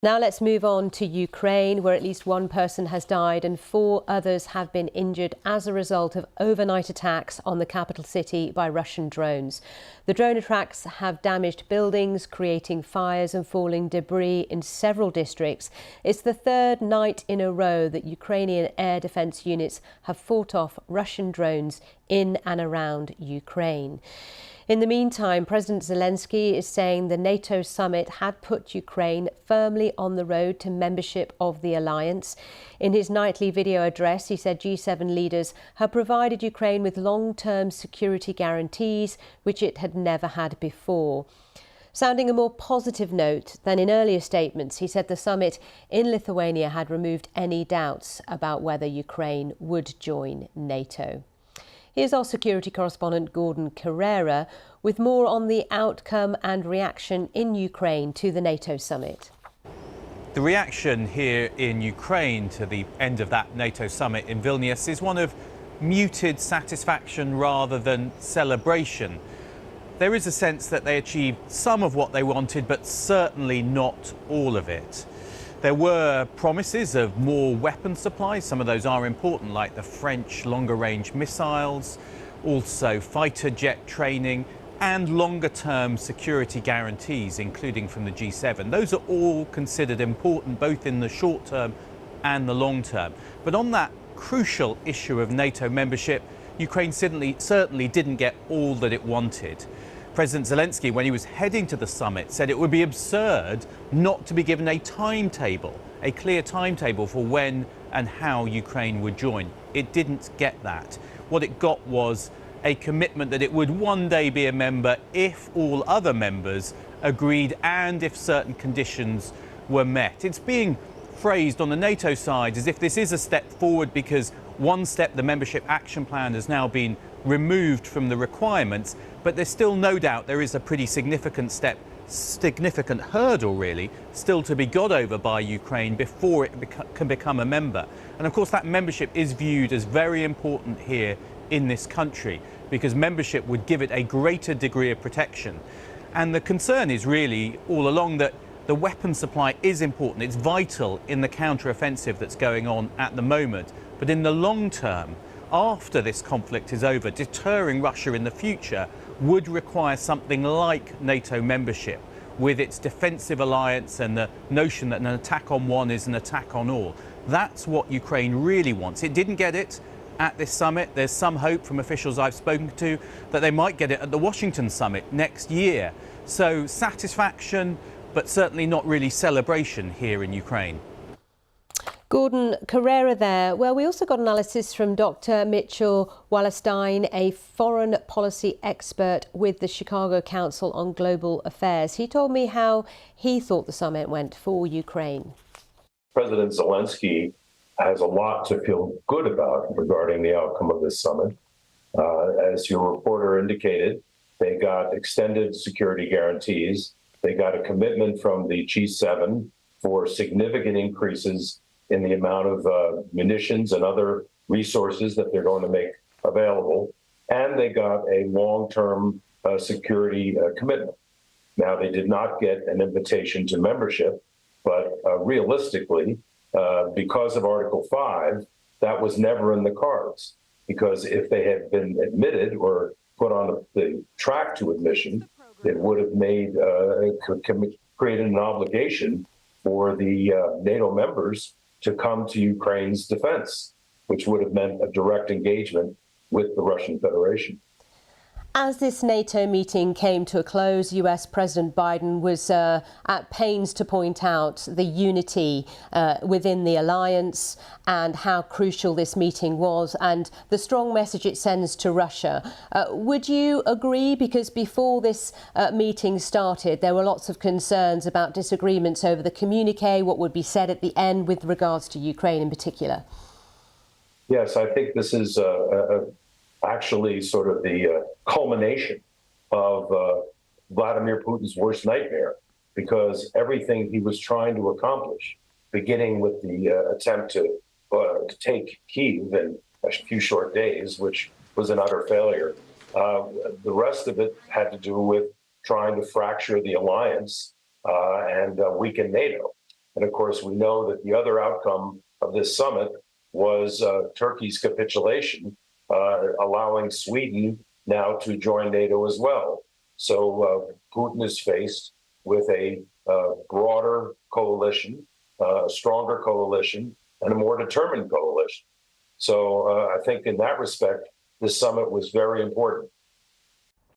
Now let's move on to Ukraine, where at least one person has died and 4 others have been injured as a result of overnight attacks on the capital city by Russian drones. The drone attacks have damaged buildings, creating fires and falling debris in several districts. It's the 3rd night in a row that Ukrainian air defense units have fought off Russian drones in and around Ukraine. In the meantime, President Zelensky is saying the NATO summit had put Ukraine firmly on the road to membership of the alliance. In his nightly video address, he said G7 leaders have provided Ukraine with long-term security guarantees, which it had never had before. Sounding a more positive note than in earlier statements, he said the summit in Lithuania had removed any doubts about whether Ukraine would join NATO. Here's our security correspondent Gordon Carrera with more on the outcome and reaction in Ukraine to the NATO summit. The reaction here in Ukraine to the end of that NATO summit in Vilnius is one of muted satisfaction rather than celebration. There is a sense that they achieved some of what they wanted, but certainly not all of it. There were promises of more weapon supplies. Some of those are important, like the French longer-range missiles, also fighter jet training and longer-term security guarantees, including from the G7. Those are all considered important, both in the short term and the long term. But on that crucial issue of NATO membership, Ukraine certainly didn't get all that it wanted. President Zelensky, when he was heading to the summit, said it would be absurd not to be given a timetable, a clear timetable for when and how Ukraine would join. It didn't get that. What it got was a commitment that it would one day be a member if all other members agreed and if certain conditions were met. It's being phrased on the NATO side as if this is a step forward because one step, the membership action plan, has now been removed from the requirements, but there's still no doubt there is a pretty significant hurdle really, still to be got over by Ukraine before it can become a member. And of course that membership is viewed as very important here in this country because membership would give it a greater degree of protection. And the concern is really all along that the weapon supply is important. It's vital in the counter-offensive that's going on at the moment. But in the long term, after this conflict is over, deterring Russia in the future would require something like NATO membership with its defensive alliance and the notion that an attack on one is an attack on all. That's what Ukraine really wants. It didn't get it at this summit. There's some hope from officials I've spoken to that they might get it at the Washington summit next year. So satisfaction, but certainly not really celebration here in Ukraine. Gordon Carrera there. Well, we also got analysis from Dr. Mitchell Wallerstein, a foreign policy expert with the Chicago Council on Global Affairs. He told me how he thought the summit went for Ukraine. President Zelensky has a lot to feel good about regarding the outcome of this summit. As your reporter indicated, they got extended security guarantees. They got a commitment from the G7 for significant increases in the amount of munitions and other resources that they're going to make available. And they got a long-term security commitment. Now, they did not get an invitation to membership, but realistically, because of Article 5, that was never in the cards. Because if they had been admitted or put on the track to admission, it would have made created an obligation for the NATO members to come to Ukraine's defense, which would have meant a direct engagement with the Russian Federation. As this NATO meeting came to a close, US President Biden was at pains to point out the unity within the alliance and how crucial this meeting was and the strong message it sends to Russia. Would you agree? Because before this meeting started, there were lots of concerns about disagreements over the communique, what would be said at the end with regards to Ukraine in particular. Yes, I think this is actually sort of the culmination of Vladimir Putin's worst nightmare, because everything he was trying to accomplish, beginning with the attempt to take Kyiv in a few short days, which was an utter failure, the rest of it had to do with trying to fracture the alliance and weaken NATO. And of course, we know that the other outcome of this summit was Turkey's capitulation, allowing Sweden now to join NATO as well. So Putin is faced with a broader coalition, a stronger coalition, and a more determined coalition. So I think in that respect, this summit was very important.